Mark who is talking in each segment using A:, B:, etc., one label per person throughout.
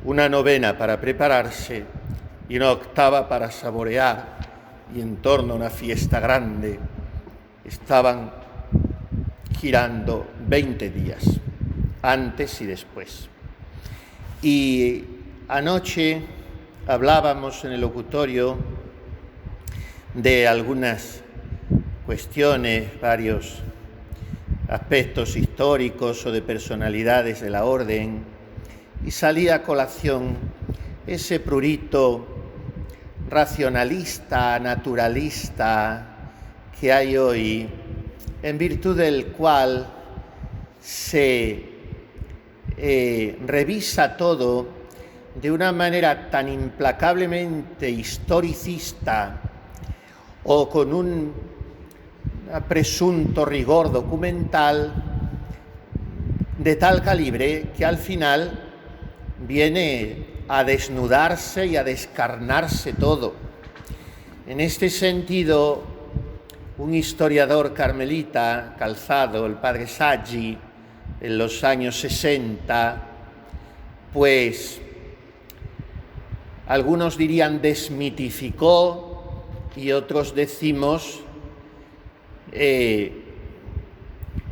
A: una novena para prepararse y una octava para saborear, y en torno a una fiesta grande estaban girando 20 días, antes y después. Y anoche hablábamos en el locutorio de algunas cuestiones, varios aspectos históricos o de personalidades de la orden, y salía a colación ese prurito racionalista, naturalista que hay hoy, en virtud del cual se revisa todo de una manera tan implacablemente historicista o con un presunto rigor documental de tal calibre que al final viene a desnudarse y a descarnarse todo. En este sentido, un historiador carmelita, Calzado, el padre Saggi, en los años 60, pues algunos dirían desmitificó y otros decimos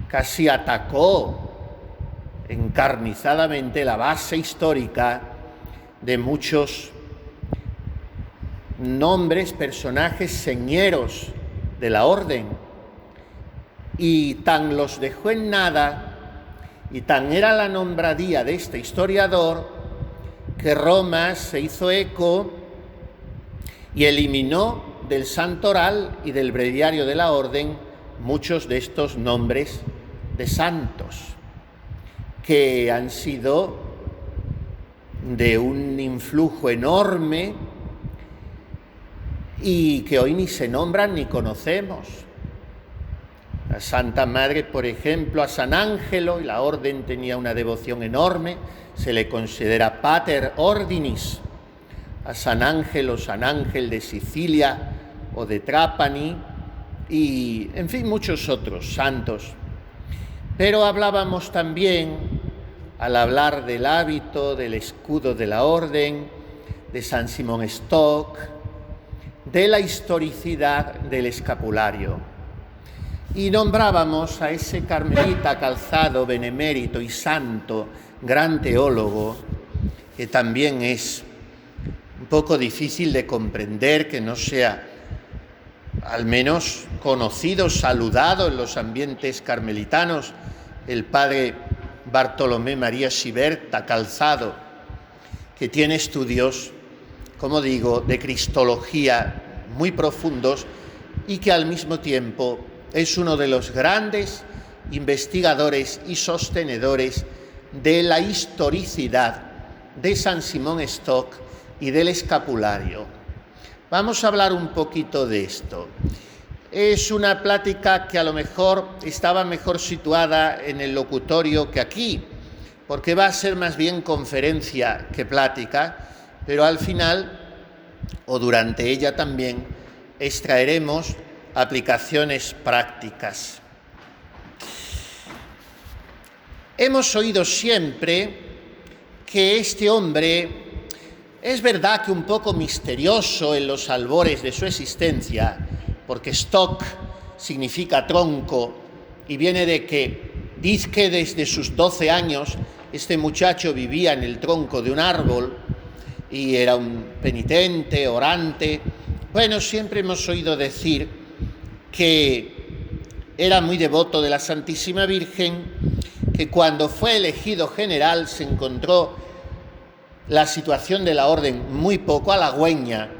A: casi atacó encarnizadamente la base histórica de muchos nombres, personajes señeros de la orden, y tan los dejó en nada y tan era la nombradía de este historiador que Roma se hizo eco y eliminó del santoral y del breviario de la orden muchos de estos nombres de santos que han sido de un influjo enorme y que hoy ni se nombran ni conocemos. La Santa Madre, por ejemplo, a San Ángelo, y la orden tenía una devoción enorme, se le considera Pater Ordinis. A San Ángelo, San Ángel de Sicilia o de Trapani, y en fin, muchos otros santos. Pero hablábamos también, al hablar del hábito, del escudo de la orden, de San Simón Stock, de la historicidad del escapulario. Y nombrábamos a ese carmelita Calzado, benemérito y santo, gran teólogo, que también es un poco difícil de comprender que no sea al menos conocido, saludado en los ambientes carmelitanos, el padre Bartolomé María Siberta Calzado, que tiene estudios, como digo, de cristología muy profundos y que al mismo tiempo es uno de los grandes investigadores y sostenedores de la historicidad de San Simón Stock y del escapulario. Vamos a hablar un poquito de esto. Es una plática que a lo mejor estaba mejor situada en el locutorio que aquí, porque va a ser más bien conferencia que plática, pero al final, o durante ella también, extraeremos aplicaciones prácticas. Hemos oído siempre que este hombre es verdad que un poco misterioso en los albores de su existencia, porque stock significa tronco y viene de que dice que desde sus 12 años este muchacho vivía en el tronco de un árbol y era un penitente, orante. Bueno, siempre hemos oído decir que era muy devoto de la Santísima Virgen, que cuando fue elegido general se encontró la situación de la orden muy poco halagüeña,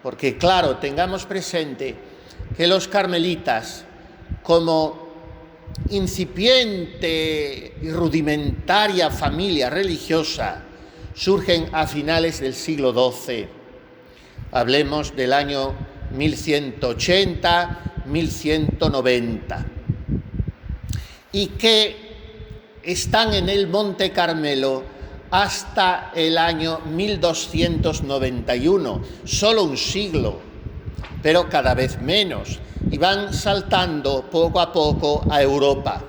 A: porque claro, tengamos presente que los carmelitas, como incipiente y rudimentaria familia religiosa, surgen a finales del siglo XII. Hablemos del año 1180-1190. Y que están en el Monte Carmelo hasta el año 1291, solo un siglo, pero cada vez menos, y van saltando poco a poco a Europa,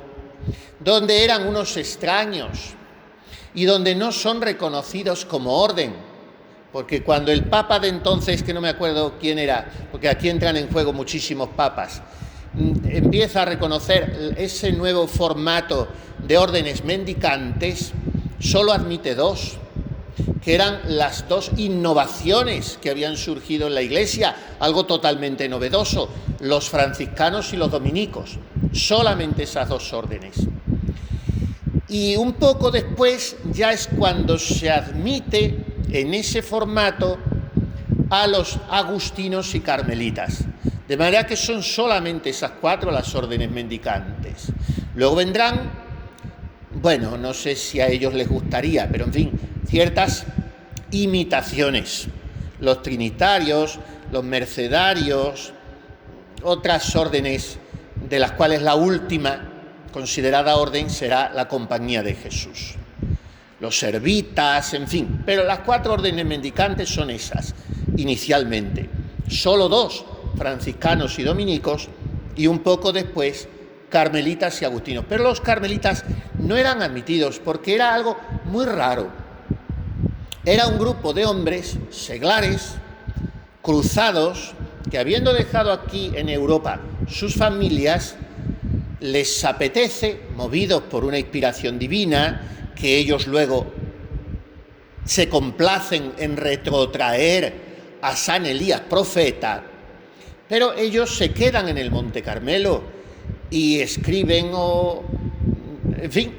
A: donde eran unos extraños. y donde no son reconocidos como orden, porque cuando el papa de entonces, que no me acuerdo quién era, porque aquí entran en juego muchísimos papas, empieza a reconocer ese nuevo formato de órdenes mendicantes, solo admite dos, que eran las dos innovaciones que habían surgido en la Iglesia, algo totalmente novedoso, los franciscanos y los dominicos, solamente esas dos órdenes. Y un poco después ya es cuando se admite en ese formato a los agustinos y carmelitas. De manera que son solamente esas cuatro las órdenes mendicantes. Luego vendrán, bueno, no sé si a ellos les gustaría, pero en fin, ciertas imitaciones. Los trinitarios, los mercedarios, otras órdenes de las cuales la última considerada orden será la Compañía de Jesús. Los servitas, en fin, pero las cuatro órdenes mendicantes son esas, inicialmente. Solo dos, franciscanos y dominicos, y un poco después, carmelitas y agustinos. Pero los carmelitas no eran admitidos porque era algo muy raro. Era un grupo de hombres seglares, cruzados, que habiendo dejado aquí en Europa sus familias, les apetece, movidos por una inspiración divina, que ellos luego se complacen en retrotraer a San Elías profeta, pero ellos se quedan en el Monte Carmelo y escriben o, en fin,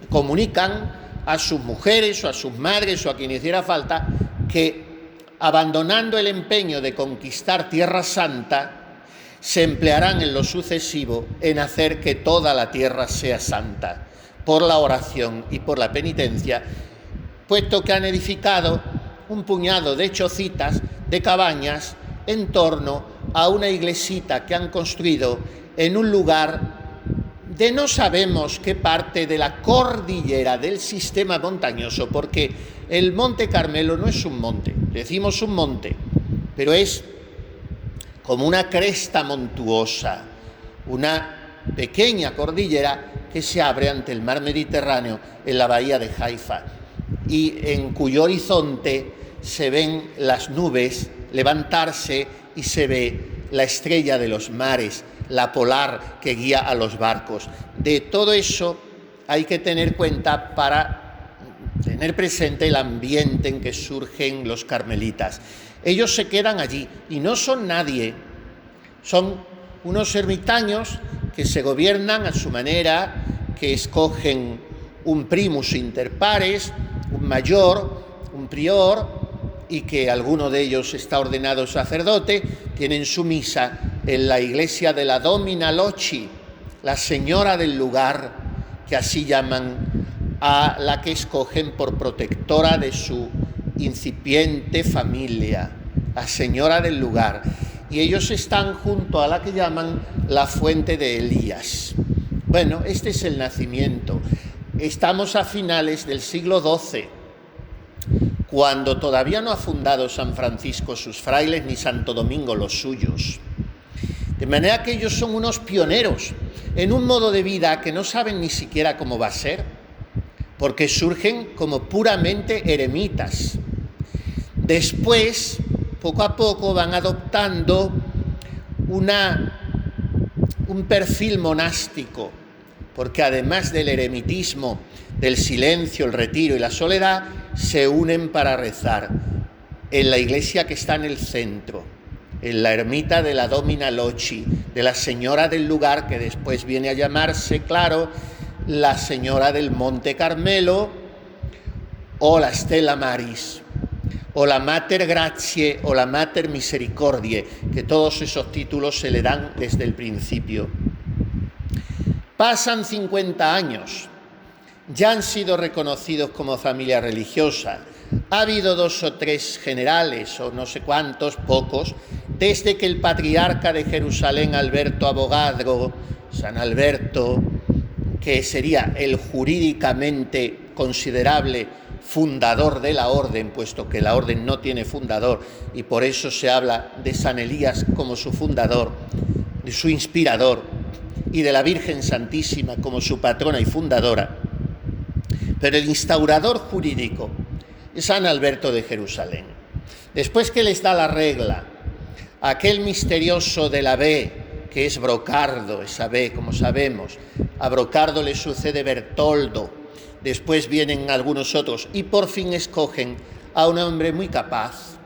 A: comunican a sus mujeres o a sus madres o a quien hiciera falta que, abandonando el empeño de conquistar Tierra Santa, se emplearán en lo sucesivo en hacer que toda la tierra sea santa, por la oración y por la penitencia, puesto que han edificado un puñado de chocitas, de cabañas, en torno a una iglesita que han construido en un lugar de no sabemos qué parte de la cordillera del sistema montañoso, porque el Monte Carmelo no es un monte, decimos un monte, pero es como una cresta montuosa, una pequeña cordillera que se abre ante el mar Mediterráneo en la bahía de Haifa y en cuyo horizonte se ven las nubes levantarse y se ve la estrella de los mares, la polar que guía a los barcos. De todo eso hay que tener cuenta para tener presente el ambiente en que surgen los carmelitas. Ellos se quedan allí y no son nadie, son unos ermitaños que se gobiernan a su manera, que escogen un primus inter pares, un mayor, un prior, y que alguno de ellos está ordenado sacerdote, tienen su misa en la iglesia de la Domina Loci, la señora del lugar, que así llaman a la que escogen por protectora de su incipiente familia, la señora del lugar. Y ellos están junto a la que llaman la fuente de Elías. Bueno, este es el nacimiento. Estamos a finales del siglo XII, cuando todavía no ha fundado San Francisco sus frailes ni Santo Domingo los suyos. De manera que ellos son unos pioneros en un modo de vida que no saben ni siquiera cómo va a ser, porque surgen como puramente eremitas. Después, poco a poco, van adoptando un perfil monástico, porque además del eremitismo, del silencio, el retiro y la soledad, se unen para rezar en la iglesia que está en el centro, en la ermita de la Domina Loci, de la señora del lugar, que después viene a llamarse, claro, la señora del Monte Carmelo, o la Stella Maris, o la Mater Gratiae, o la Mater Misericordiae, que todos esos títulos se le dan desde el principio. Pasan 50 años, ya han sido reconocidos como familia religiosa, ha habido 2 o 3 generales, o no sé cuántos, pocos, desde que el patriarca de Jerusalén, Alberto Abogadro, San Alberto, que sería el jurídicamente considerable fundador de la orden, puesto que la orden no tiene fundador, y por eso se habla de San Elías como su fundador, de su inspirador, y de la Virgen Santísima como su patrona y fundadora, Pero el instaurador jurídico es San Alberto de Jerusalén. Después que les da la regla, aquel misterioso de la B, que es Brocardo, esa B, como sabemos, a Brocardo le sucede Bertoldo, después vienen algunos otros, y por fin escogen a un hombre muy capaz,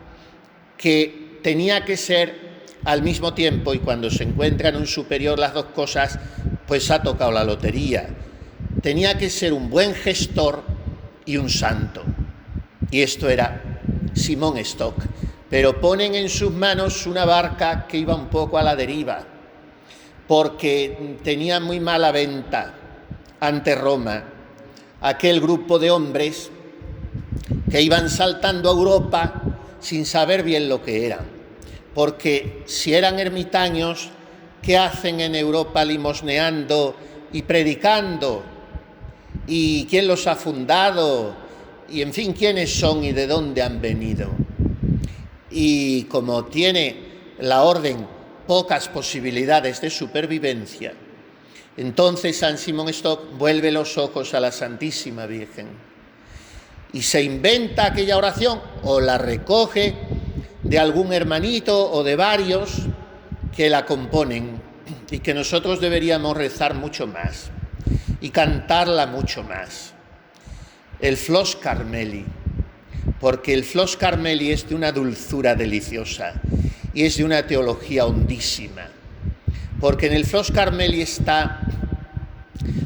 A: que tenía que ser al mismo tiempo, y cuando se encuentran un superior las dos cosas, pues ha tocado la lotería. Tenía que ser un buen gestor y un santo. Y esto era Simón Stock. Pero ponen en sus manos una barca que iba un poco a la deriva, porque tenía muy mala venta ante Roma aquel grupo de hombres que iban saltando a Europa sin saber bien lo que eran. Porque si eran ermitaños, ¿qué hacen en Europa limosneando y predicando? ¿Y quién los ha fundado? Y en fin, ¿quiénes son y de dónde han venido? Y como tiene la orden pocas posibilidades de supervivencia, entonces San Simón Stock vuelve los ojos a la Santísima Virgen y se inventa aquella oración o la recoge de algún hermanito o de varios que la componen y que nosotros deberíamos rezar mucho más y cantarla mucho más. El Flos Carmeli, porque el Flos Carmeli es de una dulzura deliciosa y es de una teología hondísima, porque en el Flos Carmeli está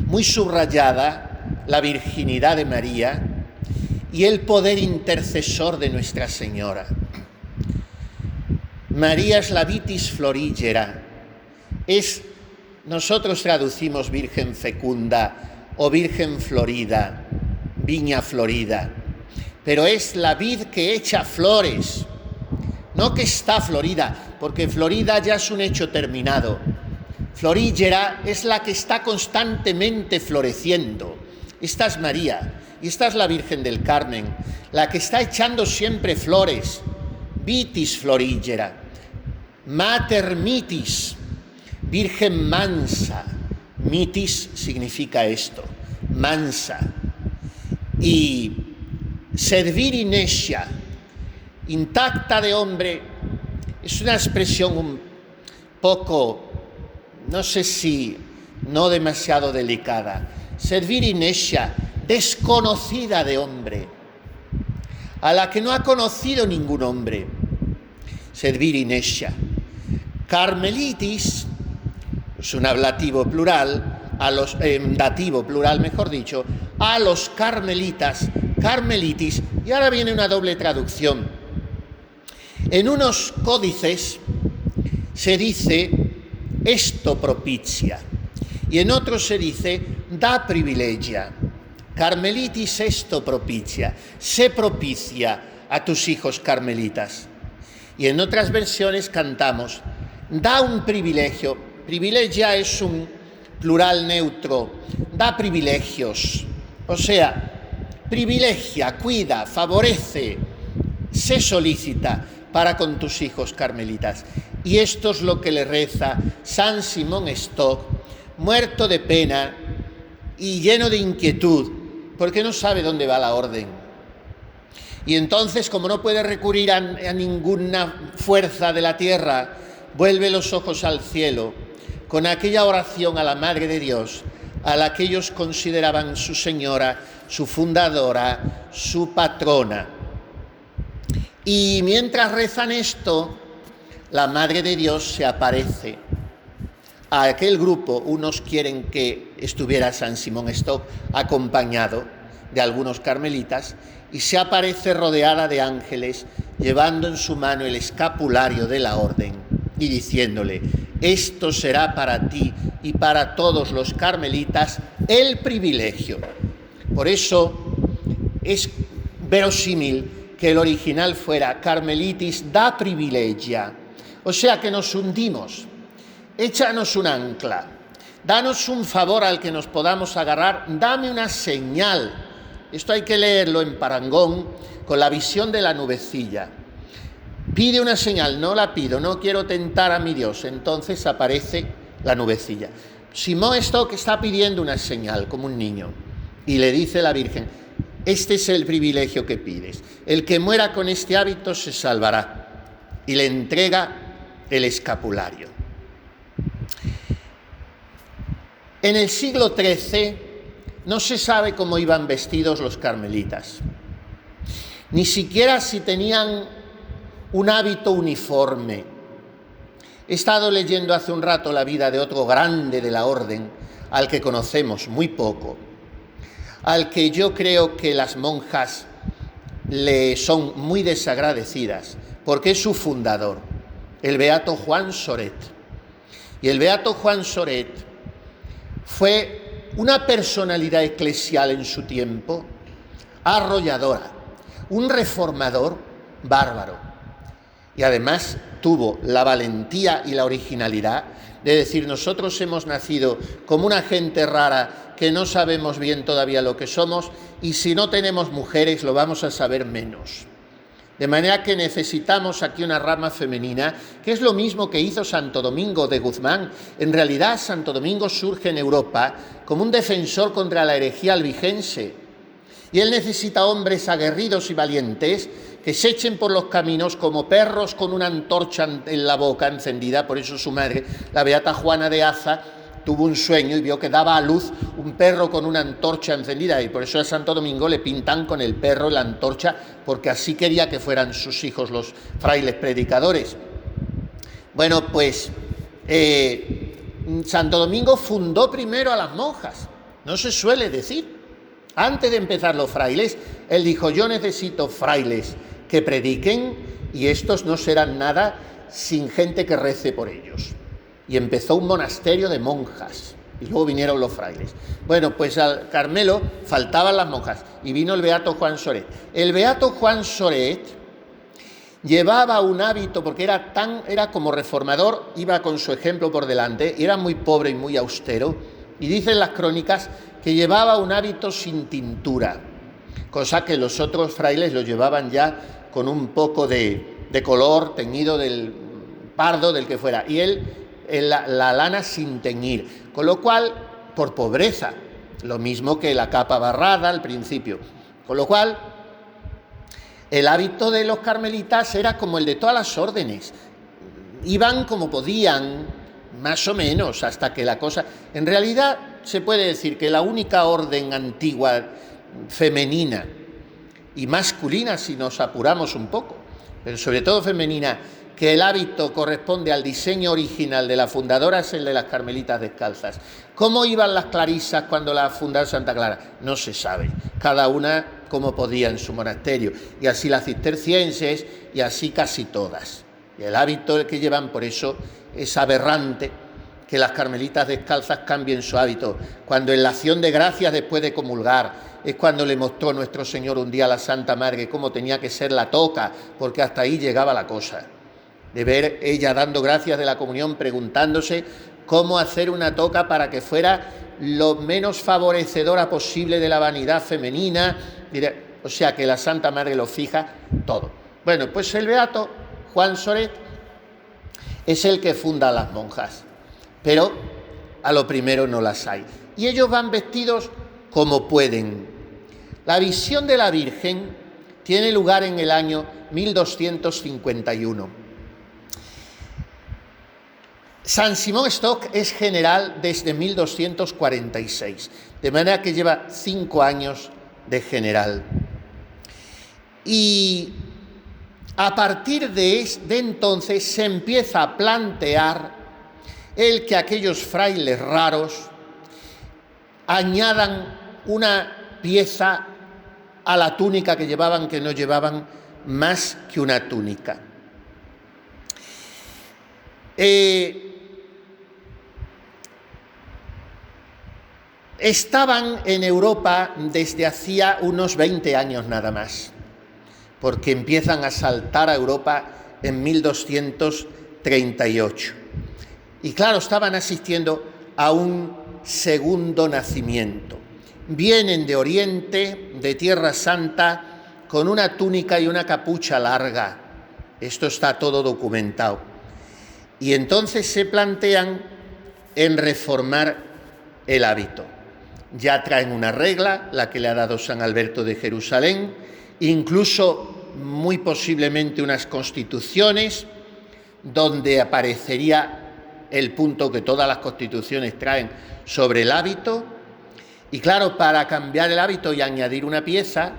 A: muy subrayada la virginidad de María y el poder intercesor de Nuestra Señora. María es la vitis florígera, nosotros traducimos virgen fecunda o virgen florida, viña florida, pero es la vid que echa flores, no que está florida, porque florida ya es un hecho terminado. Florígera es la que está constantemente floreciendo. Esta es María, y esta es la Virgen del Carmen, la que está echando siempre flores. Vitis florígera, mater mitis, virgen mansa. Mitis significa esto, mansa. Y servir inescia, intacta de hombre, es una expresión un poco, no sé si no demasiado delicada. Servir inescia, desconocida de hombre, a la que no ha conocido ningún hombre. Servir inescia. Carmelitis es un ablativo plural, dativo plural mejor dicho, a los carmelitas, carmelitis, y ahora viene una doble traducción. En unos códices se dice esto propicia y en otros se dice da privilegia. Carmelitis esto propicia, se propicia a tus hijos carmelitas. Y en otras versiones cantamos da un privilegio. Privilegia es un plural neutro, da privilegios, o sea, privilegia, cuida, favorece, se solicita para con tus hijos carmelitas. Y esto es lo que le reza San Simón Stock, muerto de pena y lleno de inquietud, porque no sabe dónde va la orden. Y entonces, como no puede recurrir a ninguna fuerza de la tierra, vuelve los ojos al cielo con aquella oración a la Madre de Dios, a la que ellos consideraban su señora, su fundadora, su patrona. Y mientras rezan esto, la Madre de Dios se aparece a aquel grupo. Unos quieren que estuviera San Simón Stock acompañado de algunos carmelitas, y se aparece rodeada de ángeles, llevando en su mano el escapulario de la orden y diciéndole: esto será para ti y para todos los carmelitas el privilegio. Por eso es verosímil que el original fuera Carmelitis da privilegia, o sea que nos hundimos. Échanos un ancla, danos un favor al que nos podamos agarrar, dame una señal. Esto hay que leerlo en Parangón con la visión de la nubecilla. Pide una señal, no la pido, no quiero tentar a mi Dios. Entonces aparece la nubecilla. Simón Stock está pidiendo una señal como un niño y le dice la Virgen: este es el privilegio que pides. El que muera con este hábito se salvará. Y le entrega el escapulario. En el siglo XIII no se sabe cómo iban vestidos los carmelitas, ni siquiera si tenían un hábito uniforme. He estado leyendo hace un rato la vida de otro grande de la orden, al que conocemos muy poco, al que yo creo que las monjas le son muy desagradecidas, porque es su fundador, el beato Juan Soret. Y el beato Juan Soret fue una personalidad eclesial en su tiempo, arrolladora, un reformador bárbaro. Y además tuvo la valentía y la originalidad de decir: nosotros hemos nacido como una gente rara que no sabemos bien todavía lo que somos, y si no tenemos mujeres lo vamos a saber menos. De manera que necesitamos aquí una rama femenina, que es lo mismo que hizo Santo Domingo de Guzmán. En realidad, Santo Domingo surge en Europa como un defensor contra la herejía albigense. Y él necesita hombres aguerridos y valientes que se echen por los caminos como perros con una antorcha en la boca encendida. Por eso su madre, la beata Juana de Aza, tuvo un sueño y vio que daba a luz un perro con una antorcha encendida, y por eso a Santo Domingo le pintan con el perro la antorcha, porque así quería que fueran sus hijos los frailes predicadores. Bueno, pues Santo Domingo fundó primero a las monjas, no se suele decir. Antes de empezar los frailes, él dijo: yo necesito frailes que prediquen, y estos no serán nada sin gente que rece por ellos. Y empezó un monasterio de monjas, y luego vinieron los frailes. Bueno, pues al Carmelo faltaban las monjas, y vino el beato Juan Soret. El beato Juan Soret llevaba un hábito, porque era como reformador, iba con su ejemplo por delante, y era muy pobre y muy austero, y dicen las crónicas que llevaba un hábito sin tintura, cosa que los otros frailes lo llevaban ya con un poco de color teñido del pardo, del que fuera, y él la lana sin teñir, con lo cual, por pobreza, lo mismo que la capa barrada al principio, con lo cual el hábito de los carmelitas era como el de todas las órdenes, iban como podían, más o menos, hasta que la cosa... En realidad se puede decir que la única orden antigua femenina y masculina, si nos apuramos un poco, pero sobre todo femenina, que el hábito corresponde al diseño original de la fundadora, es el de las carmelitas descalzas. ¿Cómo iban las clarisas cuando la fundó Santa Clara? No se sabe, cada una como podía en su monasterio, y así las cistercienses, y así casi todas. Y el hábito que llevan, por eso es aberrante que las carmelitas descalzas cambien su hábito, cuando en la acción de gracias después de comulgar es cuando le mostró nuestro Señor un día a la Santa Madre cómo tenía que ser la toca, porque hasta ahí llegaba la cosa. De ver ella dando gracias de la comunión, preguntándose cómo hacer una toca para que fuera lo menos favorecedora posible de la vanidad femenina. O sea, que la Santa Madre lo fija todo. Bueno, pues el beato Juan Soret es el que funda a las monjas, pero a lo primero no las hay. Y ellos van vestidos como pueden. La visión de la Virgen tiene lugar en el año 1251. San Simón Stock es general desde 1246, de manera que lleva 5 años de general. Y a partir de entonces se empieza a plantear el que aquellos frailes raros añadan una pieza a la túnica que llevaban, que no llevaban más que una túnica. Estaban en Europa desde hacía unos 20 años nada más, porque empiezan a saltar a Europa en 1238. Y claro, estaban asistiendo a un segundo nacimiento. Vienen de Oriente, de Tierra Santa, con una túnica y una capucha larga. Esto está todo documentado. Y entonces se plantean en reformar el hábito. ya traen una regla, la que le ha dado San Alberto de Jerusalén, incluso muy posiblemente unas constituciones donde aparecería el punto que todas las constituciones traen sobre el hábito. Y claro, para cambiar el hábito y añadir una pieza,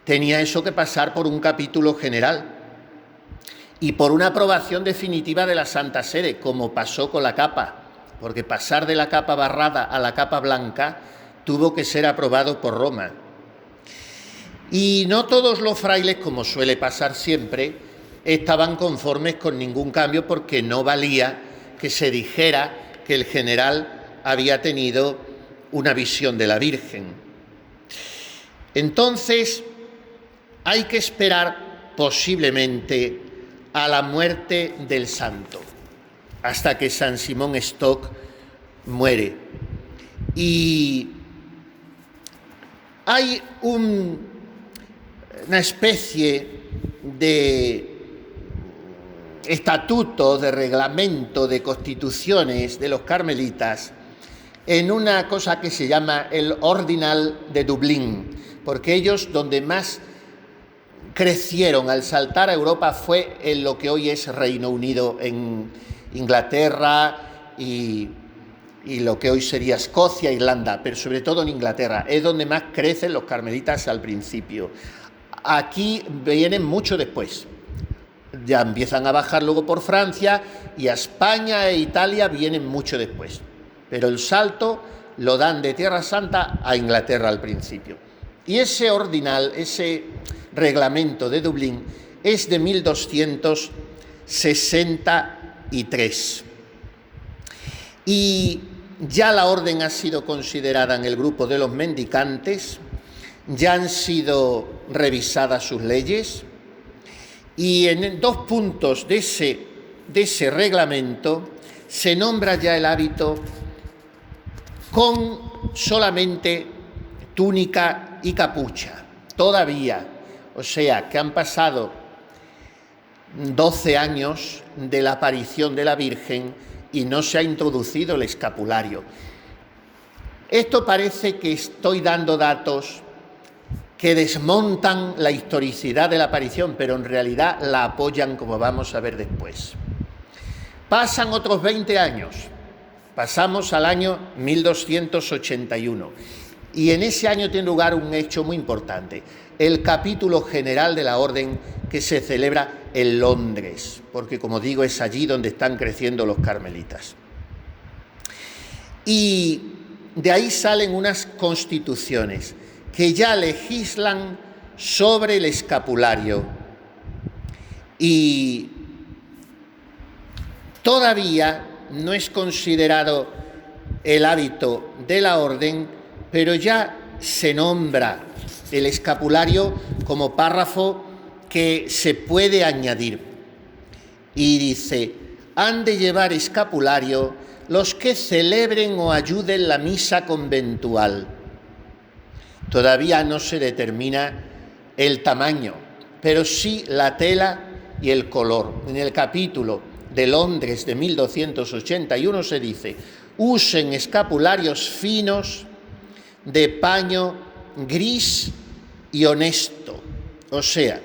A: tenía eso que pasar por un capítulo general y por una aprobación definitiva de la Santa Sede, como pasó con la capa, porque pasar de la capa barrada a la capa blanca tuvo que ser aprobado por Roma. Y no todos los frailes, como suele pasar siempre, estaban conformes con ningún cambio, porque no valía que se dijera que el general había tenido una visión de la Virgen. Entonces, hay que esperar posiblemente a la muerte del santo, hasta que San Simón Stock muere. Y hay una especie de estatuto, de reglamento, de constituciones de los carmelitas en una cosa que se llama el Ordinal de Dublín, porque ellos donde más crecieron al saltar a Europa fue en lo que hoy es Reino Unido, en Inglaterra y lo que hoy sería Escocia, Irlanda, pero sobre todo en Inglaterra, es donde más crecen los carmelitas al principio. Aquí vienen mucho después, ya empiezan a bajar luego por Francia, y a España e Italia vienen mucho después. Pero el salto lo dan de Tierra Santa a Inglaterra al principio. Y ese ordinal, ese reglamento de Dublín, es de 1263. Y ya la orden ha sido considerada en el grupo de los mendicantes, ya han sido revisadas sus leyes, y en 2 puntos de ese reglamento se nombra ya el hábito con solamente túnica y capucha, todavía. O sea, que han pasado 12 años de la aparición de la Virgen y no se ha introducido el escapulario. Esto parece que estoy dando datos que desmontan la historicidad de la aparición, pero en realidad la apoyan, como vamos a ver después. Pasan otros 20 años. Pasamos al año 1281 y en ese año tiene lugar un hecho muy importante, el capítulo general de la orden, que se celebra en Londres, porque como digo es allí donde están creciendo los carmelitas. Y de ahí salen unas constituciones que ya legislan sobre el escapulario, y todavía no es considerado el hábito de la orden, pero ya se nombra el escapulario como párrafo que se puede añadir. Y dice: han de llevar escapulario los que celebren o ayuden la misa conventual. Todavía no se determina el tamaño, pero sí la tela y el color. En el capítulo de Londres de 1281 se dice: usen escapularios finos de paño gris y honesto. O sea,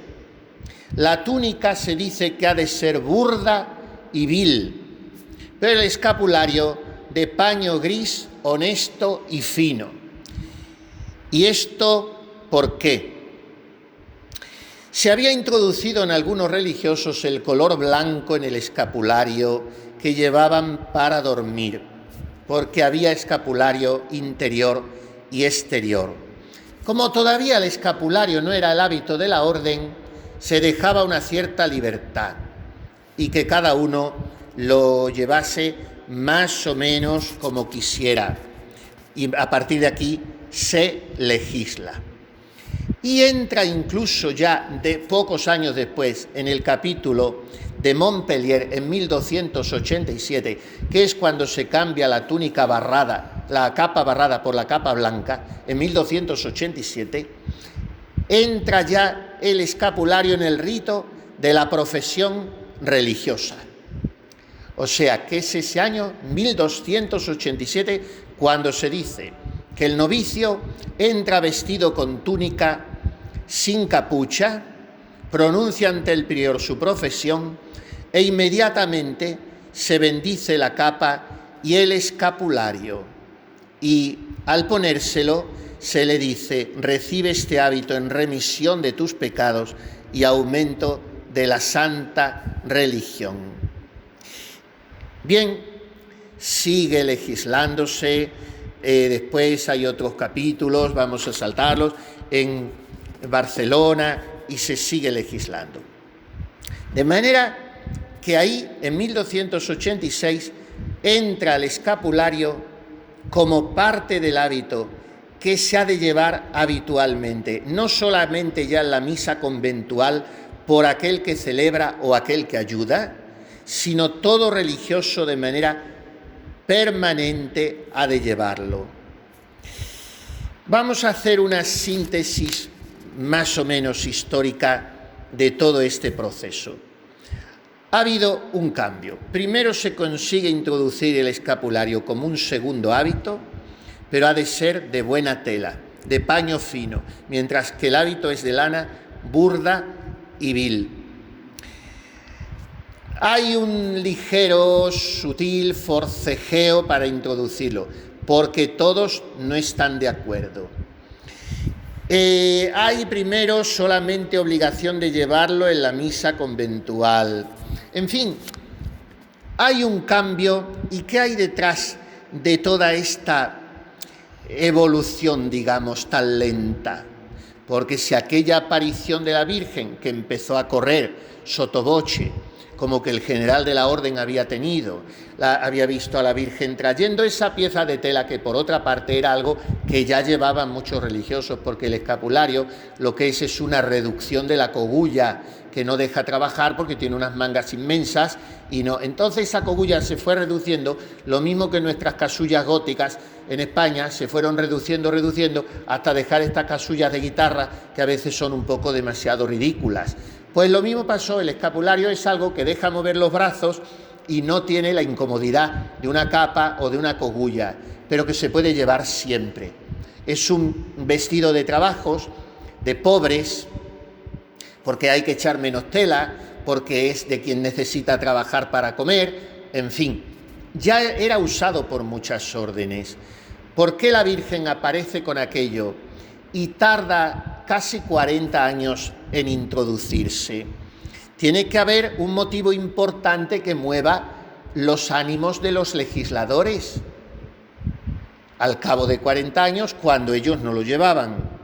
A: la túnica se dice que ha de ser burda y vil, pero el escapulario de paño gris, honesto y fino. ¿Y esto por qué? Se había introducido en algunos religiosos el color blanco en el escapulario que llevaban para dormir, porque había escapulario interior y exterior. Como todavía el escapulario no era el hábito de la orden, se dejaba una cierta libertad y que cada uno lo llevase más o menos como quisiera. Y a partir de aquí se legisla. Y entra incluso ya de pocos años después en el capítulo de Montpellier en 1287, que es cuando se cambia la túnica barrada, la capa barrada por la capa blanca, en 1287, entra ya el escapulario en el rito de la profesión religiosa. O sea, que es ese año 1287 cuando se dice que el novicio entra vestido con túnica sin capucha, pronuncia ante el prior su profesión e inmediatamente se bendice la capa y el escapulario. Y al ponérselo se le dice: recibe este hábito en remisión de tus pecados y aumento de la santa religión. Bien, sigue legislándose, después hay otros capítulos, vamos a saltarlos, en Barcelona, y se sigue legislando. De manera que ahí, en 1286, entra el escapulario como parte del hábito que se ha de llevar habitualmente, no solamente ya en la misa conventual por aquel que celebra o aquel que ayuda, sino todo religioso de manera permanente ha de llevarlo. Vamos a hacer una síntesis más o menos histórica de todo este proceso. Ha habido un cambio. Primero se consigue introducir el escapulario como un segundo hábito, pero ha de ser de buena tela, de paño fino, mientras que el hábito es de lana burda y vil. Hay un ligero, sutil forcejeo para introducirlo, porque todos no están de acuerdo. Hay primero solamente obligación de llevarlo en la misa conventual. En fin, hay un cambio. ¿Y qué hay detrás de toda esta evolución, digamos, tan lenta? Porque si aquella aparición de la Virgen que empezó a correr sotto voce, como que el general de la orden había visto a la Virgen trayendo esa pieza de tela, que por otra parte era algo que ya llevaban muchos religiosos, porque el escapulario lo que es una reducción de la cogulla, que no deja trabajar porque tiene unas mangas inmensas, y no. Entonces esa cogulla se fue reduciendo, lo mismo que nuestras casullas góticas en España se fueron reduciendo, hasta dejar estas casullas de guitarra que a veces son un poco demasiado ridículas. Pues lo mismo pasó, el escapulario es algo que deja mover los brazos y no tiene la incomodidad de una capa o de una cogulla, pero que se puede llevar siempre. Es un vestido de trabajos, de pobres, porque hay que echar menos tela, porque es de quien necesita trabajar para comer, en fin. Ya era usado por muchas órdenes. ¿Por qué la Virgen aparece con aquello y tarda casi 40 años en introducirse? Tiene que haber un motivo importante que mueva los ánimos de los legisladores al cabo de 40 años, cuando ellos no lo llevaban.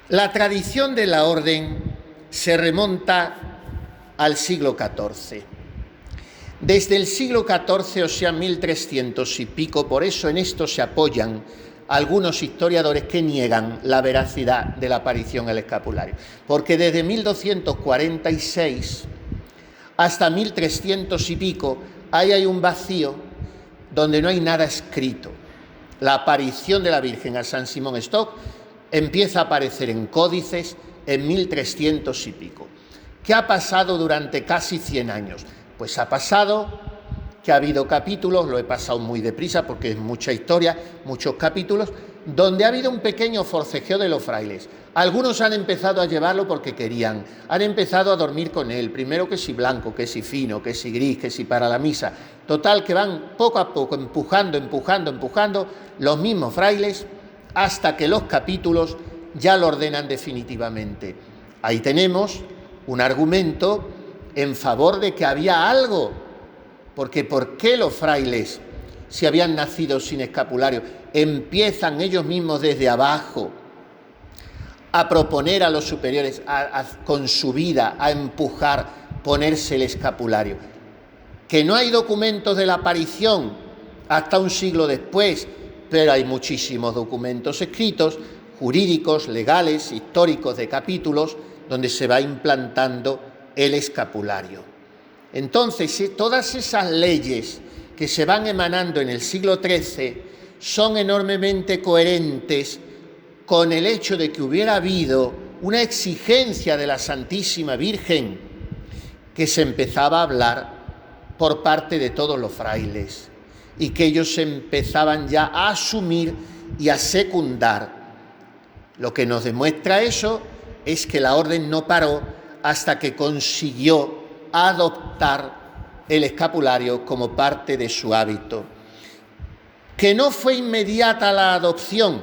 A: La tradición de la orden se remonta al siglo XIV. Desde el siglo XIV, o sea, 1300 y pico, por eso en esto se apoyan algunos historiadores que niegan la veracidad de la aparición del escapulario, porque desde 1246 hasta 1300 y pico ahí hay un vacío donde no hay nada escrito. La aparición de la Virgen a San Simón Stock empieza a aparecer en códices en 1300 y pico. ¿Qué ha pasado durante casi 100 años? Pues ha pasado que ha habido capítulos, lo he pasado muy deprisa porque es mucha historia, muchos capítulos, donde ha habido un pequeño forcejeo de los frailes. Algunos han empezado a llevarlo porque querían, han empezado a dormir con él, primero que si blanco, que si fino, que si gris, que si para la misa. Total, que van poco a poco empujando los mismos frailes hasta que los capítulos ya lo ordenan definitivamente. Ahí tenemos un argumento en favor de que había algo, porque ¿por qué los frailes, si habían nacido sin escapulario, empiezan ellos mismos desde abajo a proponer a los superiores, con su vida, a empujar, ponerse el escapulario? Que no hay documentos de la aparición hasta un siglo después, pero hay muchísimos documentos escritos, jurídicos, legales, históricos, de capítulos, donde se va implantando el escapulario. Entonces, todas esas leyes que se van emanando en el siglo XIII son enormemente coherentes con el hecho de que hubiera habido una exigencia de la Santísima Virgen que se empezaba a hablar por parte de todos los frailes. y que ellos empezaban ya a asumir y a secundar. Lo que nos demuestra eso es que la orden no paró hasta que consiguió adoptar el escapulario como parte de su hábito. Que no fue inmediata la adopción,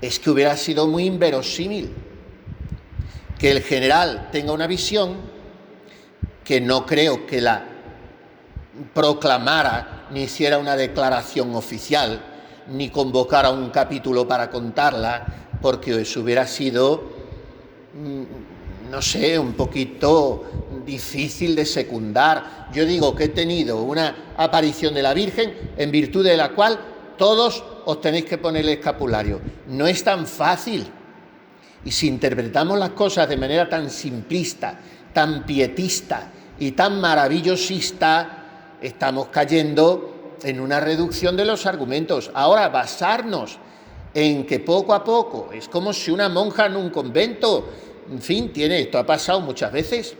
A: es que hubiera sido muy inverosímil que el general tenga una visión, que no creo que la proclamara, ni hiciera una declaración oficial, ni convocara un capítulo para contarla, porque eso hubiera sido, no sé, un poquito difícil de secundar. Yo digo que he tenido una aparición de la Virgen en virtud de la cual todos os tenéis que poner el escapulario. No es tan fácil. Y si interpretamos las cosas de manera tan simplista, tan pietista y tan maravillosista, estamos cayendo en una reducción de los argumentos. Ahora, basarnos en que poco a poco, es como si una monja en un convento, en fin, esto ha pasado muchas veces,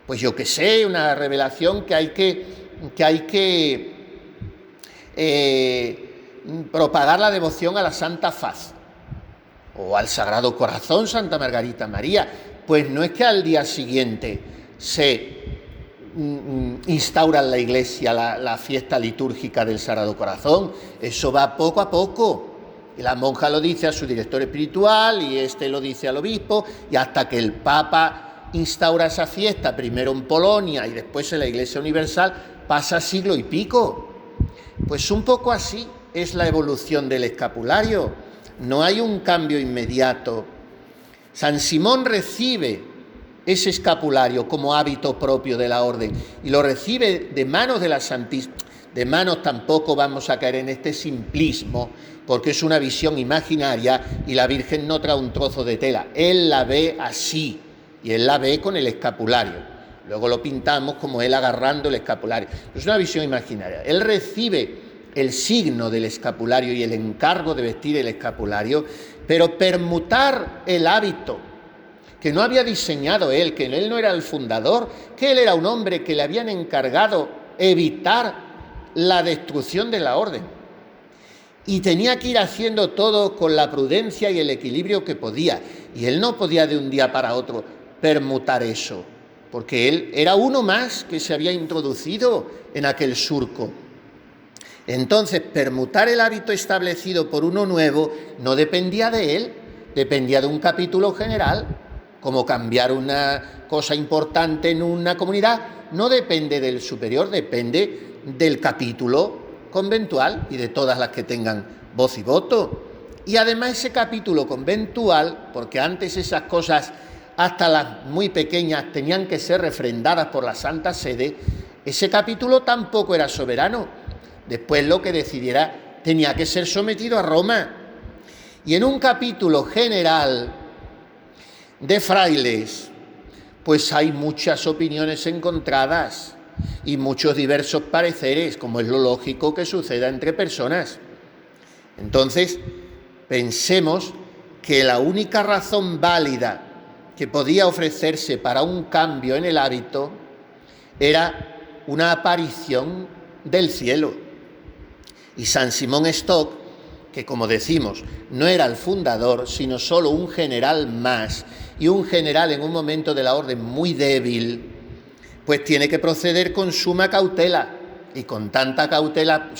A: pues yo qué sé, una revelación que hay que propagar la devoción a la Santa Faz o al Sagrado Corazón, Santa Margarita María. Pues no es que al día siguiente se instaura en la iglesia la fiesta litúrgica del Sagrado Corazón, eso va poco a poco. Y la monja lo dice a su director espiritual y este lo dice al obispo, y hasta que el Papa instaura esa fiesta, primero en Polonia y después en la Iglesia Universal, pasa siglo y pico. Pues un poco así es la evolución del escapulario. No hay un cambio inmediato. San Simón recibe ese escapulario como hábito propio de la orden y lo recibe de manos de la Santísima. De manos tampoco vamos a caer en este simplismo, porque es una visión imaginaria y la Virgen no trae un trozo de tela. Él la ve así y él la ve con el escapulario. Luego lo pintamos como él agarrando el escapulario. Es una visión imaginaria. Él recibe el signo del escapulario y el encargo de vestir el escapulario, pero permutar el hábito que no había diseñado él, que él no era el fundador, que él era un hombre que le habían encargado evitar la destrucción de la orden. Y tenía que ir haciendo todo con la prudencia y el equilibrio que podía. Y él no podía de un día para otro permutar eso, porque él era uno más que se había introducido en aquel surco. Entonces, permutar el hábito establecido por uno nuevo no dependía de él, dependía de un capítulo general, como cambiar una cosa importante en una comunidad. No depende del superior, depende del capítulo conventual y de todas las que tengan voz y voto. Y además ese capítulo conventual, porque antes esas cosas, hasta las muy pequeñas, tenían que ser refrendadas por la Santa Sede, ese capítulo tampoco era soberano. Después lo que decidiera tenía que ser sometido a Roma. Y en un capítulo general de frailes, pues hay muchas opiniones encontradas y muchos diversos pareceres, como es lo lógico que suceda entre personas. Entonces, pensemos que la única razón válida que podía ofrecerse para un cambio en el hábito era una aparición del cielo. Y San Simón Stock, que como decimos, no era el fundador, sino solo un general más, y un general en un momento de la orden muy débil, pues tiene que proceder con suma cautela, y con tanta cautela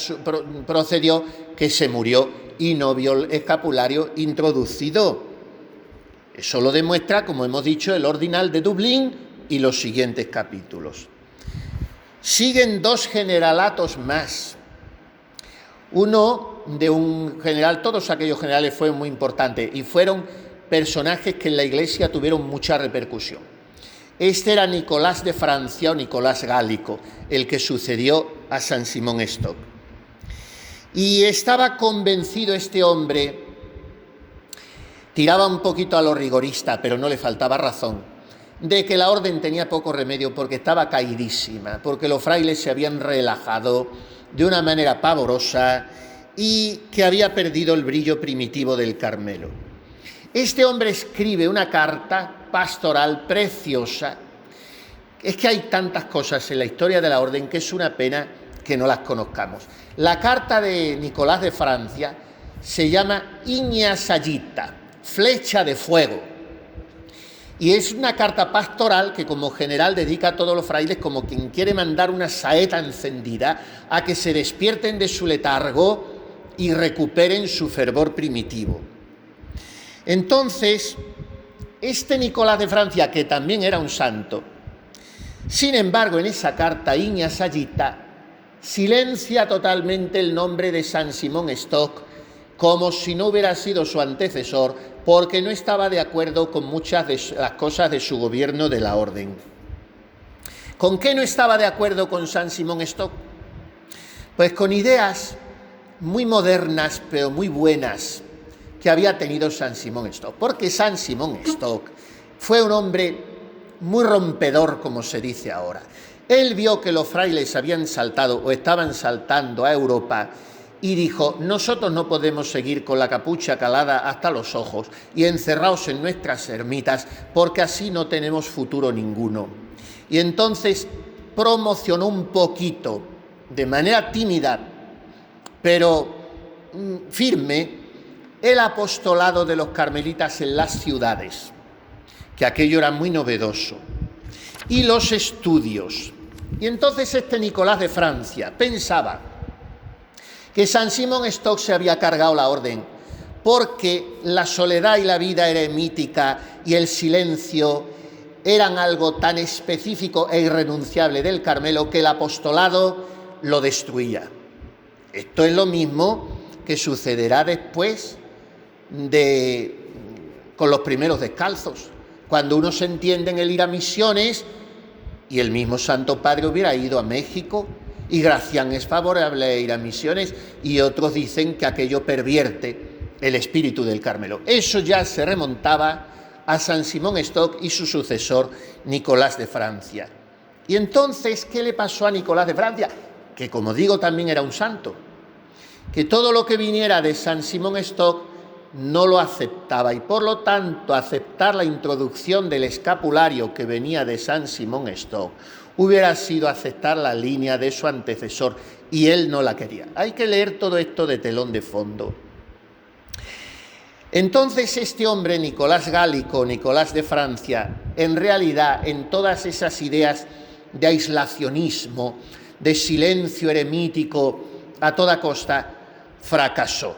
A: procedió que se murió y no vio el escapulario introducido. Eso lo demuestra, como hemos dicho, el Ordinal de Dublín y los siguientes capítulos. Siguen dos generalatos más. Uno de un general, todos aquellos generales fueron muy importantes y fueron personajes que en la Iglesia tuvieron mucha repercusión. Este era Nicolás de Francia o Nicolás Gálico, el que sucedió a San Simón Stock. Y estaba convencido este hombre, tiraba un poquito a lo rigorista, pero no le faltaba razón, de que la orden tenía poco remedio porque estaba caidísima, porque los frailes se habían relajado de una manera pavorosa y que había perdido el brillo primitivo del Carmelo. Este hombre escribe una carta pastoral preciosa. Es que hay tantas cosas en la historia de la orden que es una pena que no las conozcamos. La carta de Nicolás de Francia se llama Ignia Sagitta, flecha de fuego. Y es una carta pastoral que como general dedica a todos los frailes como quien quiere mandar una saeta encendida a que se despierten de su letargo y recuperen su fervor primitivo. Entonces, este Nicolás de Francia, que también era un santo, sin embargo, en esa carta Ignia Sagitta silencia totalmente el nombre de San Simón Stock, como si no hubiera sido su antecesor, porque no estaba de acuerdo con muchas de las cosas de su gobierno de la orden. ¿Con qué no estaba de acuerdo con San Simón Stock? Pues con ideas muy modernas, pero muy buenas, que había tenido San Simón Stock. Porque San Simón Stock fue un hombre muy rompedor, como se dice ahora. Él vio que los frailes habían saltado o estaban saltando a Europa y dijo: nosotros no podemos seguir con la capucha calada hasta los ojos y encerrados en nuestras ermitas, porque así no tenemos futuro ninguno. Y entonces promocionó un poquito, de manera tímida, pero firme, el apostolado de los carmelitas en las ciudades, que aquello era muy novedoso, y los estudios. Y entonces este Nicolás de Francia pensaba que San Simón Stock se había cargado la orden porque la soledad y la vida eremítica y el silencio eran algo tan específico e irrenunciable del Carmelo que el apostolado lo destruía. Esto es lo mismo que sucederá después con los primeros descalzos, cuando unos entienden el ir a misiones, y el mismo Santo Padre hubiera ido a México, y Gracián es favorable a ir a misiones, y otros dicen que aquello pervierte el espíritu del Carmelo. Eso ya se remontaba a San Simón Stock y su sucesor Nicolás de Francia. Y entonces, ¿qué le pasó a Nicolás de Francia? Que, como digo, también era un santo, que todo lo que viniera de San Simón Stock no lo aceptaba, y por lo tanto aceptar la introducción del escapulario que venía de San Simón Stock hubiera sido aceptar la línea de su antecesor, y él no la quería. Hay que leer todo esto de telón de fondo. Entonces este hombre, Nicolás Gálico, Nicolás de Francia, en realidad en todas esas ideas de aislacionismo, de silencio eremítico a toda costa, fracasó.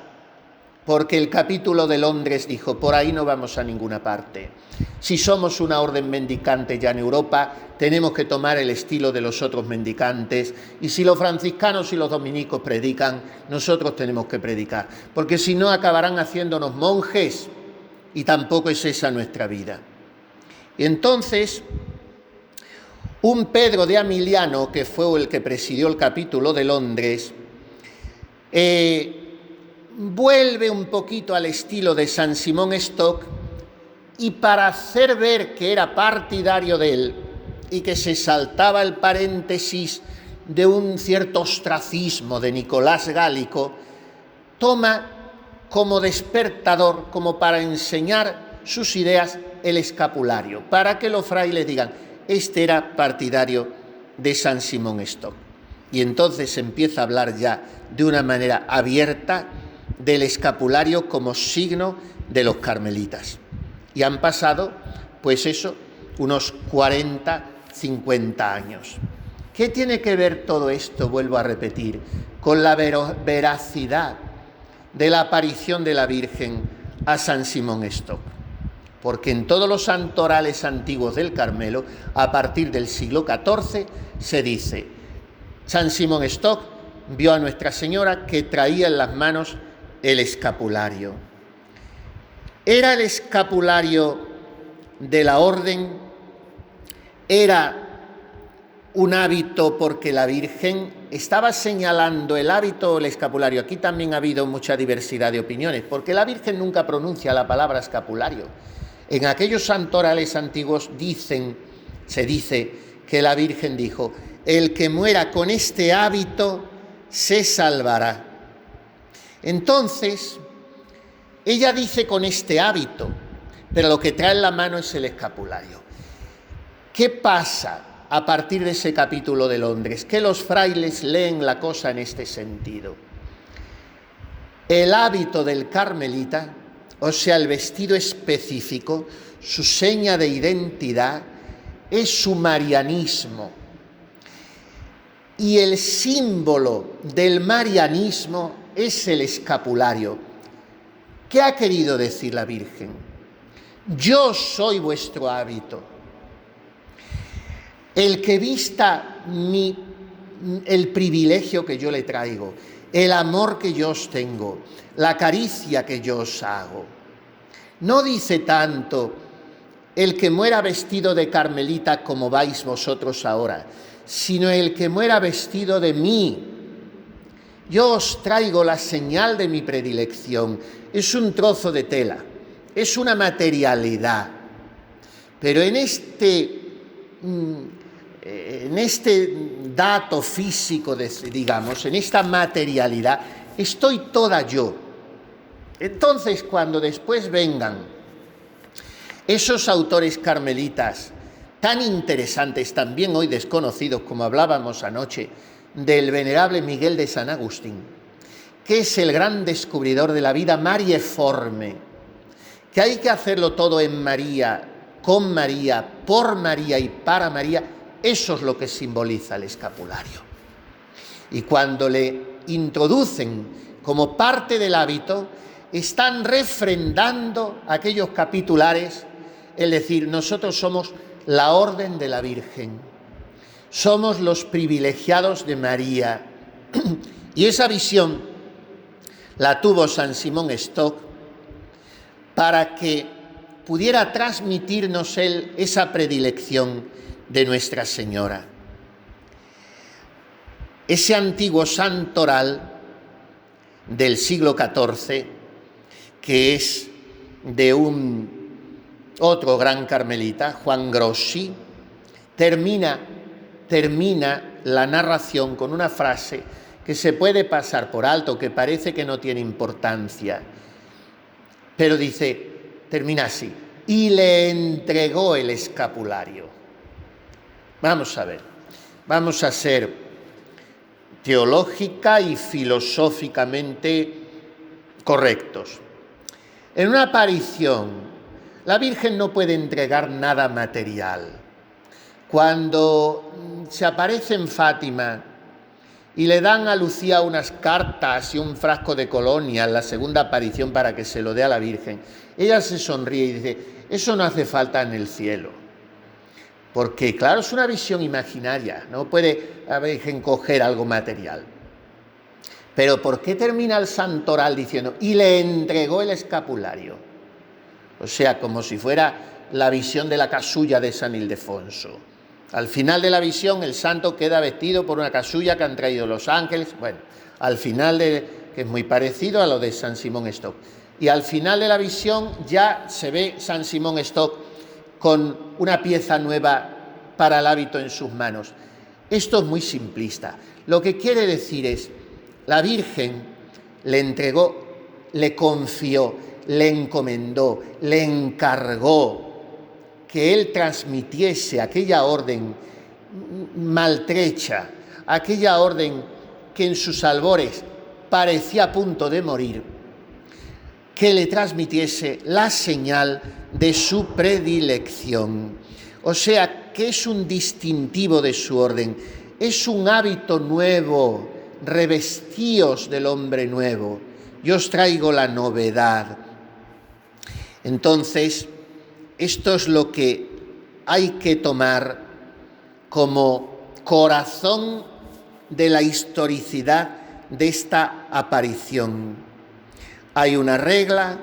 A: Porque el capítulo de Londres dijo: por ahí no vamos a ninguna parte. Si somos una orden mendicante ya en Europa, tenemos que tomar el estilo de los otros mendicantes, y si los franciscanos y los dominicos predican, nosotros tenemos que predicar, porque si no acabarán haciéndonos monjes, y tampoco es esa nuestra vida. Y entonces, un Pedro de Amiliano, que fue el que presidió el capítulo de Londres, vuelve un poquito al estilo de San Simón Stock, y para hacer ver que era partidario de él y que se saltaba el paréntesis de un cierto ostracismo de Nicolás Gálico, toma como despertador, como para enseñar sus ideas, el escapulario, para que los frailes digan: este era partidario de San Simón Stock. Y entonces empieza a hablar ya de una manera abierta del escapulario como signo de los carmelitas. Y han pasado, pues eso, unos 40, 50 años. ¿Qué tiene que ver todo esto, vuelvo a repetir, con la veracidad de la aparición de la Virgen a San Simón Stock? Porque en todos los santorales antiguos del Carmelo, a partir del siglo XIV, se dice: San Simón Stock vio a Nuestra Señora que traía en las manos el escapulario. ¿Era el escapulario de la orden? ¿Era un hábito porque la Virgen estaba señalando el hábito o el escapulario? Aquí también ha habido mucha diversidad de opiniones, porque la Virgen nunca pronuncia la palabra escapulario. En aquellos santorales antiguos se dice que la Virgen dijo: el que muera con este hábito se salvará. Entonces, ella dice con este hábito, pero lo que trae en la mano es el escapulario. ¿Qué pasa? a partir de ese capítulo de Londres, que los frailes leen la cosa en este sentido. El hábito del carmelita, o sea, el vestido específico, su seña de identidad, es su marianismo. Y el símbolo del marianismo es el escapulario. ¿Qué ha querido decir la Virgen? Yo soy vuestro hábito. El que vista el privilegio que yo le traigo, el amor que yo os tengo, la caricia que yo os hago. No dice tanto el que muera vestido de carmelita como vais vosotros ahora, sino el que muera vestido de mí. Yo os traigo la señal de mi predilección. Es un trozo de tela, es una materialidad. Pero en este dato físico, digamos, en esta materialidad, estoy toda yo. Entonces, cuando después vengan esos autores carmelitas tan interesantes, también hoy desconocidos, como hablábamos anoche, del venerable Miguel de San Agustín, que es el gran descubridor de la vida marieforme, que hay que hacerlo todo en María, con María, por María y para María. Eso es lo que simboliza el escapulario. Y cuando le introducen como parte del hábito, están refrendando aquellos capitulares, es decir, nosotros somos la Orden de la Virgen, somos los privilegiados de María. Y esa visión la tuvo San Simón Stock para que pudiera transmitirnos él esa predilección de Nuestra Señora. Ese antiguo santoral del siglo XIV, que es de otro gran carmelita, Juan Grossi, termina la narración con una frase que se puede pasar por alto, que parece que no tiene importancia, pero termina así: y le entregó el escapulario. Vamos a ver, vamos a ser teológica y filosóficamente correctos. En una aparición, la Virgen no puede entregar nada material. Cuando se aparece en Fátima y le dan a Lucía unas cartas y un frasco de colonia en la segunda aparición para que se lo dé a la Virgen, ella se sonríe y dice: eso no hace falta en el cielo. Porque, claro, es una visión imaginaria, no puede la Virgen coger algo material. Pero ¿por qué termina el santoral diciendo: y le entregó el escapulario? O sea, como si fuera la visión de la casulla de San Ildefonso. Al final de la visión, el santo queda vestido por una casulla que han traído los ángeles. Bueno, al final que es muy parecido a lo de San Simón Stock. Y al final de la visión ya se ve San Simón Stock con una pieza nueva para el hábito en sus manos. Esto es muy simplista. Lo que quiere decir es, la Virgen le entregó, le confió, le encomendó, le encargó que él transmitiese aquella orden maltrecha, aquella orden que en sus albores parecía a punto de morir, que le transmitiese la señal de su predilección. O sea, que es un distintivo de su orden, es un hábito nuevo, revestíos del hombre nuevo. Yo os traigo la novedad. Entonces, esto es lo que hay que tomar como corazón de la historicidad de esta aparición. Hay una regla,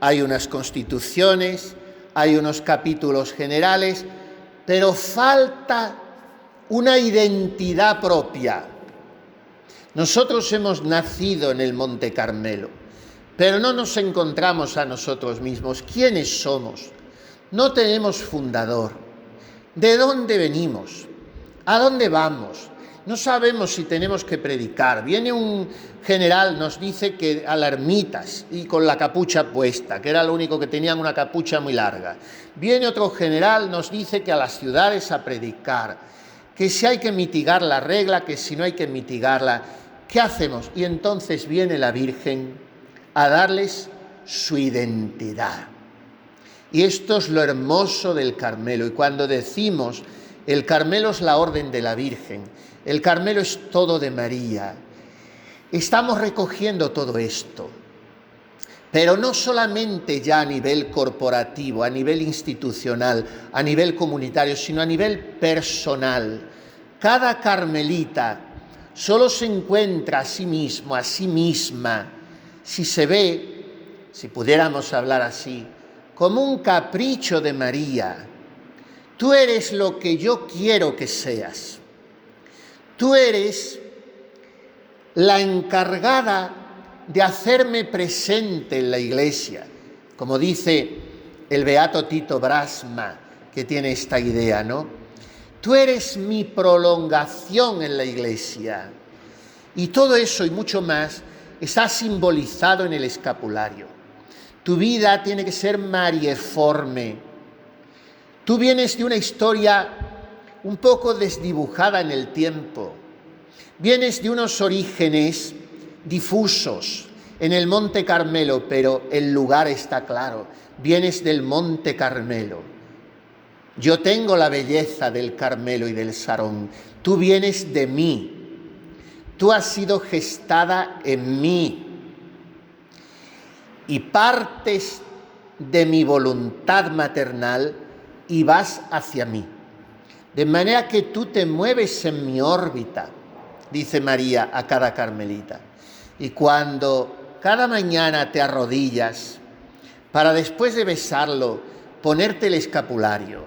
A: hay unas constituciones, hay unos capítulos generales, pero falta una identidad propia. Nosotros hemos nacido en el Monte Carmelo, pero no nos encontramos a nosotros mismos. ¿Quiénes somos? No tenemos fundador. ¿De dónde venimos? ¿A dónde vamos? No sabemos si tenemos que predicar. Viene un general, nos dice que a las ermitas y con la capucha puesta, que era lo único que tenían, una capucha muy larga. Viene otro general, nos dice que a las ciudades a predicar. que si hay que mitigar la regla, que si no hay que mitigarla, ¿qué hacemos? Y entonces viene la Virgen a darles su identidad. Y esto es lo hermoso del Carmelo. Y cuando decimos, el Carmelo es la orden de la Virgen, el Carmelo es todo de María, estamos recogiendo todo esto. Pero no solamente ya a nivel corporativo, a nivel institucional, a nivel comunitario, sino a nivel personal. Cada carmelita solo se encuentra a sí mismo, a sí misma, si se ve, si pudiéramos hablar así, como un capricho de María. Tú eres lo que yo quiero que seas. Tú eres la encargada de hacerme presente en la Iglesia, como dice el beato Tito Brasma, que tiene esta idea, ¿no? Tú eres mi prolongación en la Iglesia. Y todo eso y mucho más está simbolizado en el escapulario. Tu vida tiene que ser marieforme. Tú vienes de una historia un poco desdibujada en el tiempo. Vienes de unos orígenes difusos en el Monte Carmelo, pero el lugar está claro. Vienes del Monte Carmelo. Yo tengo la belleza del Carmelo y del Sarón. Tú vienes de mí. Tú has sido gestada en mí. Y partes de mi voluntad maternal y vas hacia mí. De manera que tú te mueves en mi órbita, dice María a cada carmelita. Y cuando cada mañana te arrodillas para después de besarlo ponerte el escapulario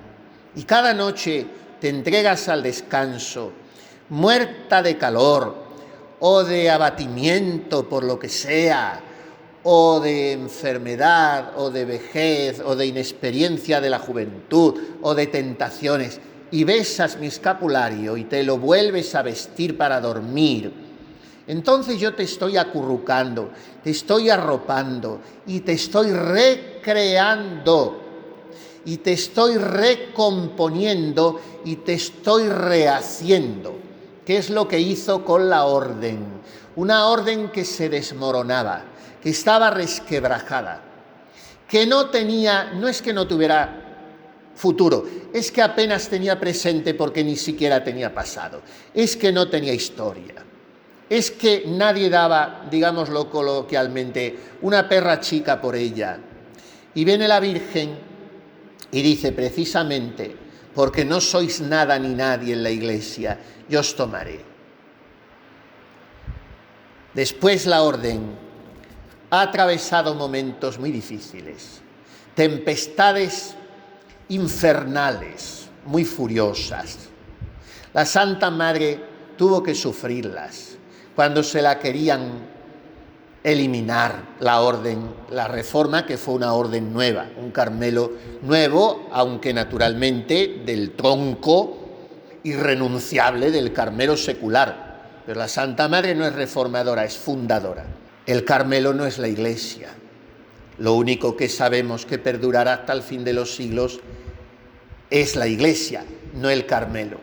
A: y cada noche te entregas al descanso, muerta de calor o de abatimiento por lo que sea, o de enfermedad, o de vejez, o de inexperiencia de la juventud, o de tentaciones, y besas mi escapulario y te lo vuelves a vestir para dormir, entonces yo te estoy acurrucando, te estoy arropando y te estoy recreando y te estoy recomponiendo y te estoy rehaciendo, que es lo que hizo con la orden, una orden que se desmoronaba, que estaba resquebrajada, que no es que no tuviera futuro, es que apenas tenía presente porque ni siquiera tenía pasado, es que no tenía historia. Es que nadie daba, digámoslo coloquialmente, una perra chica por ella. Y viene la Virgen y dice precisamente, porque no sois nada ni nadie en la Iglesia, yo os tomaré. Después la orden ha atravesado momentos muy difíciles, tempestades infernales, muy furiosas. La Santa Madre tuvo que sufrirlas cuando se la querían eliminar, la orden, la reforma, que fue una orden nueva, un Carmelo nuevo, aunque naturalmente del tronco irrenunciable del Carmelo secular. Pero la Santa Madre no es reformadora, es fundadora. El Carmelo no es la Iglesia. Lo único que sabemos que perdurará hasta el fin de los siglos es la Iglesia, no el Carmelo.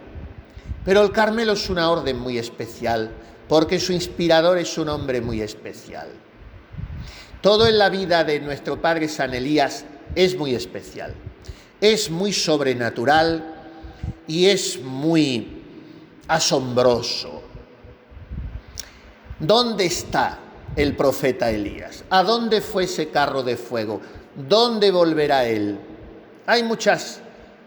A: Pero el Carmelo es una orden muy especial, porque su inspirador es un hombre muy especial. Todo en la vida de nuestro Padre San Elías es muy especial, es muy sobrenatural y es muy asombroso. ¿Dónde está el profeta Elías? ¿A dónde fue ese carro de fuego? ¿Dónde volverá él? Hay muchas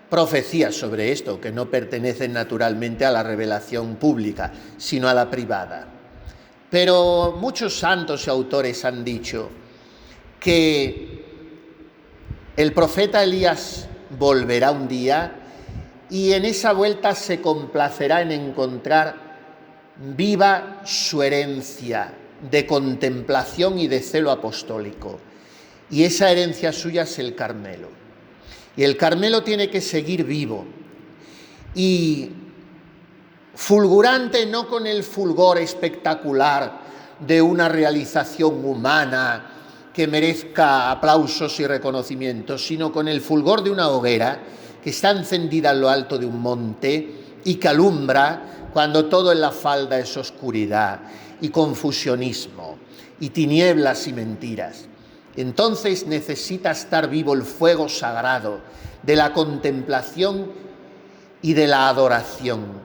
A: profecías sobre esto que no pertenecen naturalmente a la revelación pública, sino a la privada. Pero muchos santos y autores han dicho que el profeta Elías volverá un día y en esa vuelta se complacerá en encontrar viva su herencia de contemplación y de celo apostólico. Y esa herencia suya es el Carmelo. Y el Carmelo tiene que seguir vivo y fulgurante, no con el fulgor espectacular de una realización humana que merezca aplausos y reconocimientos, sino con el fulgor de una hoguera que está encendida en lo alto de un monte y que alumbra cuando todo en la falda es oscuridad y confusionismo y tinieblas y mentiras. Entonces necesita estar vivo el fuego sagrado de la contemplación y de la adoración.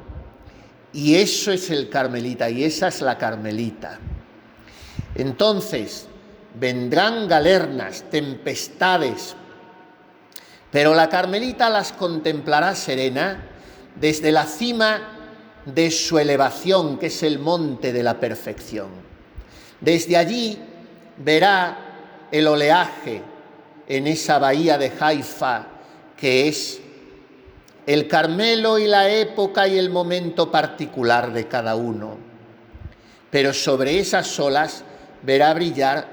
A: Y eso es el carmelita, y esa es la carmelita. Entonces vendrán galernas, tempestades, pero la carmelita las contemplará serena desde la cima de su elevación, que es el monte de la perfección. Desde allí verá el oleaje en esa bahía de Haifa, que es el Carmelo y la época y el momento particular de cada uno. Pero sobre esas olas verá brillar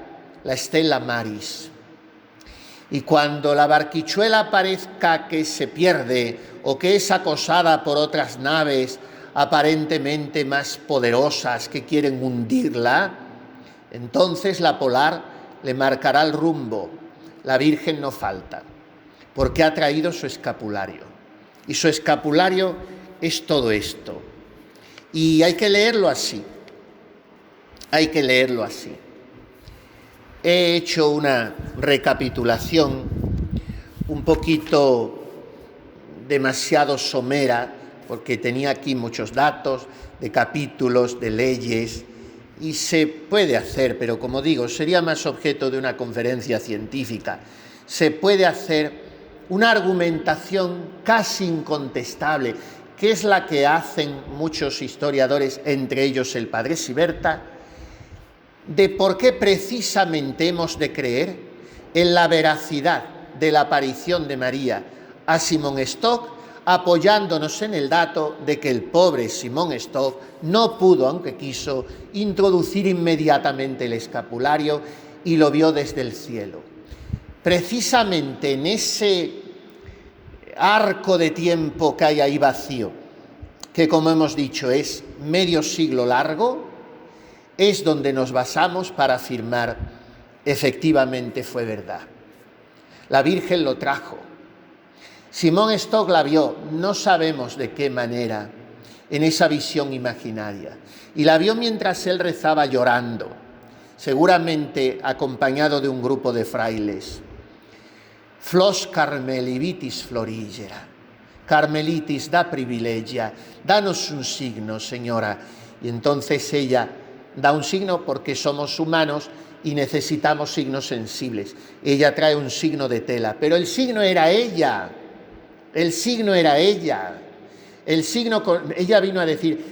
A: la Stella Maris. Y cuando la barquichuela parezca que se pierde o que es acosada por otras naves aparentemente más poderosas que quieren hundirla, entonces la polar le marcará el rumbo. La Virgen no falta, porque ha traído su escapulario. Y su escapulario es todo esto. Y hay que leerlo así. Hay que leerlo así. He hecho una recapitulación un poquito demasiado somera, porque tenía aquí muchos datos de capítulos, de leyes, y se puede hacer, pero como digo, sería más objeto de una conferencia científica. Se puede hacer una argumentación casi incontestable, que es la que hacen muchos historiadores, entre ellos el padre Siberta, de por qué precisamente hemos de creer en la veracidad de la aparición de María a Simón Stock, apoyándonos en el dato de que el pobre Simón Stock no pudo, aunque quiso, introducir inmediatamente el escapulario y lo vio desde el cielo. Precisamente en ese arco de tiempo que hay ahí vacío, que como hemos dicho es medio siglo largo, es donde nos basamos para afirmar efectivamente fue verdad. La Virgen lo trajo. Simón Stock la vio, no sabemos de qué manera, en esa visión imaginaria. Y la vio mientras él rezaba llorando, seguramente acompañado de un grupo de frailes. Flos Carmelitis florigera. Carmelitis, da privilegia, danos un signo, señora. Y entonces ella da un signo porque somos humanos y necesitamos signos sensibles. Ella trae un signo de tela, pero el signo era ella. El signo era ella. Ella vino a decir,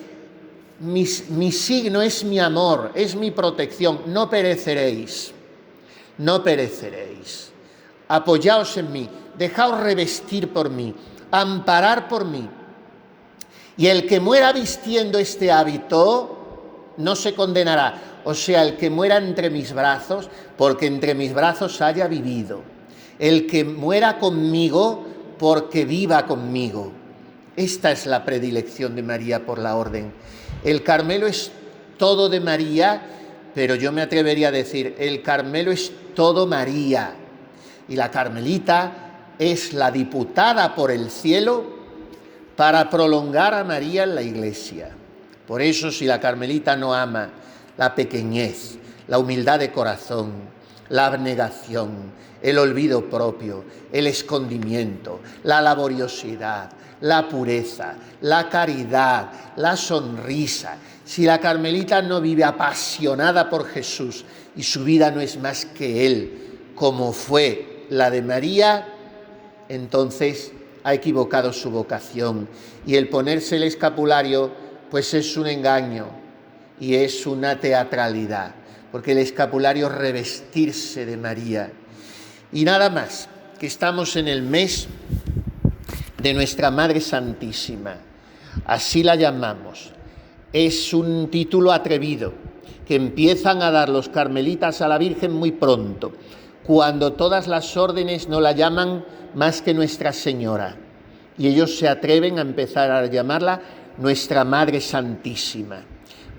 A: mi signo es mi amor, es mi protección, no pereceréis, no pereceréis. Apoyaos en mí, dejaos revestir por mí, amparar por mí. Y el que muera vistiendo este hábito no se condenará. O sea, el que muera entre mis brazos, porque entre mis brazos haya vivido. El que muera conmigo, porque viva conmigo. Esta es la predilección de María por la orden. El Carmelo es todo de María, pero yo me atrevería a decir, el Carmelo es todo María. Y la Carmelita es la diputada por el cielo para prolongar a María en la Iglesia. Por eso, si la Carmelita no ama la pequeñez, la humildad de corazón, la abnegación, el olvido propio, el escondimiento, la laboriosidad, la pureza, la caridad, la sonrisa, si la Carmelita no vive apasionada por Jesús y su vida no es más que Él, como fue la de María, entonces ha equivocado su vocación. Y el ponerse el escapulario, pues es un engaño y es una teatralidad, porque el escapulario es revestirse de María. Y nada más, que estamos en el mes de nuestra Madre Santísima, así la llamamos. Es un título atrevido que empiezan a dar los carmelitas a la Virgen muy pronto, cuando todas las órdenes no la llaman más que Nuestra Señora, y ellos se atreven a empezar a llamarla Nuestra Madre Santísima.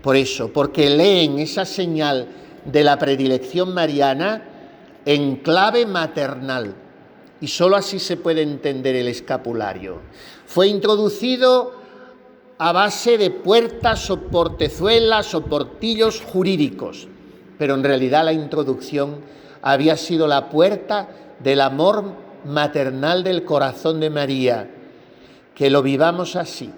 A: Por eso, porque leen esa señal de la predilección mariana en clave maternal, y sólo así se puede entender el escapulario. Fue introducido a base de puertas o portezuelas o portillos jurídicos, pero en realidad la introducción había sido la puerta del amor maternal del corazón de María. Que lo vivamos así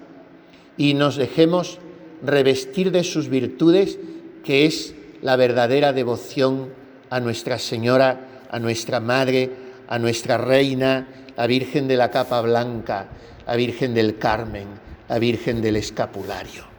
A: y nos dejemos revestir de sus virtudes, que es la verdadera devoción a Nuestra Señora, a nuestra Madre, a nuestra Reina, la Virgen de la Capa Blanca, la Virgen del Carmen, la Virgen del Escapulario.